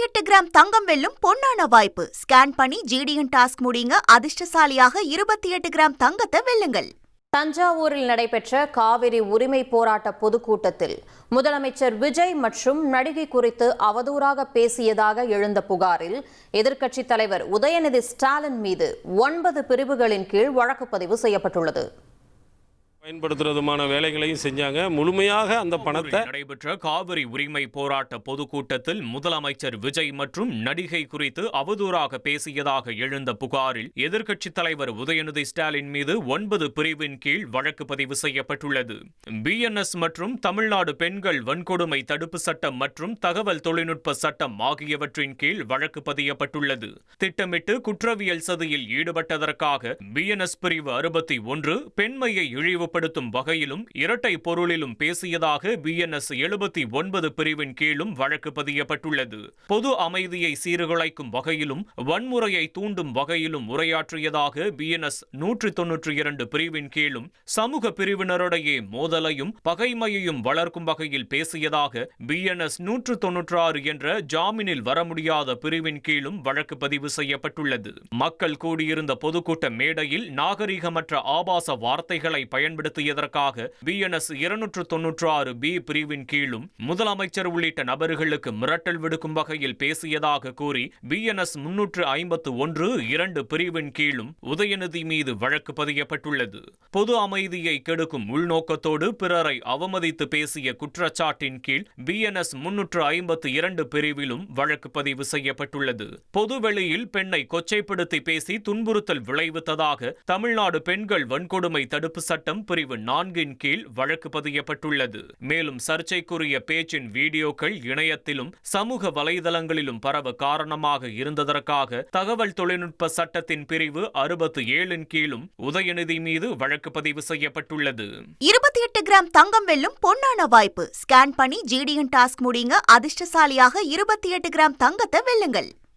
28 gram தங்கம் வெல்லும் பொன்னான வாய்ப்பு. ஸ்கேன் பண்ணி ஜிடிஎன் டாஸ்க் முடியுங்க. அதிர்ஷ்டசாலியாக 28 கிராம் தங்கத்தை வெல்லுங்கள். தஞ்சாவூரில் நடைபெற்ற காவிரி உரிமை போராட்ட பொதுக்கூட்டத்தில் முதலமைச்சர் விஜய் மற்றும் நடிகை குறித்து அவதூறாக பேசியதாக எழுந்த புகாரில் எதிர்க்கட்சித் தலைவர் உதயநிதி ஸ்டாலின் மீது 9 பிரிவுகளின் கீழ் வழக்கு பதிவு செய்யப்பட்டுள்ளது. பயன்படுத்துறதுமான வேலைகளையும் செஞ்சாங்க. முழுமையாக அந்த பணத்தை நடைபெற்ற காவிரி உரிமை போராட்ட பொதுக்கூட்டத்தில் முதலமைச்சர் விஜய் மற்றும் நடிகை குறித்து அவதூறாக பேசியதாக எழுந்த புகாரில் எதிர்க்கட்சித் தலைவர் உதயநிதி ஸ்டாலின் மீது 9 பிரிவின் கீழ் வழக்கு பதிவு செய்யப்பட்டுள்ளது. பிஎன்எஸ் மற்றும் தமிழ்நாடு பெண்கள் வன்கொடுமை தடுப்பு சட்டம் மற்றும் தகவல் தொழில்நுட்ப சட்டம் ஆகியவற்றின் கீழ் வழக்கு பதியப்பட்டுள்ளது. திட்டமிட்டு குற்றவியல் சதியில் ஈடுபட்டதற்காக பிஎன்எஸ் பிரிவு 61 பெண்மையை இழிவு படுத்தும் வகையிலும் இரட்டை பொருளிலும் பேசியதாக பிஎன்எஸ் 79 பிரிவின் கீழும் வழக்கு பதியப்பட்டுள்ளது. பொது அமைதியை சீர்குலைக்கும் வகையிலும் வன்முறையை தூண்டும் வகையிலும் உரையாற்றியதாக பிஎன்எஸ் 192 பிரிவின் கீழும் சமூக பிரிவினரிடையே மோதலையும் பகைமையையும் வளர்க்கும் வகையில் பேசியதாக பிஎன்எஸ் 196 என்ற ஜாமீனில் வர முடியாத பிரிவின் கீழும் வழக்கு பதிவு செய்யப்பட்டுள்ளது. மக்கள் கூடியிருந்த பொதுக்கூட்ட மேடையில் நாகரிகமற்ற ஆபாச வார்த்தைகளை பயன்படுத்தியதற்காக பிஎன்எஸ் 296 பி பிரிவின் கீழும் முதலமைச்சர் உள்ளிட்ட நபர்களுக்கு மிரட்டல் விடுக்கும் வகையில் பேசியதாக கூறி பிஎன்எஸ் 351 2 பிரிவின் கீழும் உதயநிதி மீது வழக்கு பதியப்பட்டுள்ளது. பொது அமைதியை கெடுக்கும் உள்நோக்கத்தோடு பிறரை அவமதித்து பேசிய குற்றச்சாட்டின் கீழ் பிஎன்எஸ் 352 பிரிவிலும் வழக்கு பதிவு செய்யப்பட்டுள்ளது. பொதுவெளியில் பெண்ணை கொச்சைப்படுத்தி பேசி துன்புறுத்தல் விளைவித்ததாக தமிழ்நாடு பெண்கள் வன்கொடுமை தடுப்பு சட்டம் பிரிவு 4 கீழ் வழக்கு பதியப்பட்டுள்ளது. மேலும் சர்ச்சைக்குரிய பேச்சின் வீடியோக்கள் இணையத்திலும் சமூக வலைதளங்களிலும் பரவ காரணமாக இருந்ததற்காக தகவல் தொழில்நுட்ப சட்டத்தின் பிரிவு 67 கீழும் உதயநிதி மீது வழக்கு பதிவு செய்யப்பட்டுள்ளது. 28 கிராம் தங்கம் வெல்லும் பொன்னான வாய்ப்பு. ஸ்கேன் பண்ணி ஜிடிஎன் டாஸ்க் முடியுங்க. அதிர்ஷ்டசாலியாக 28 கிராம் தங்கத்தை வெல்லுங்கள்.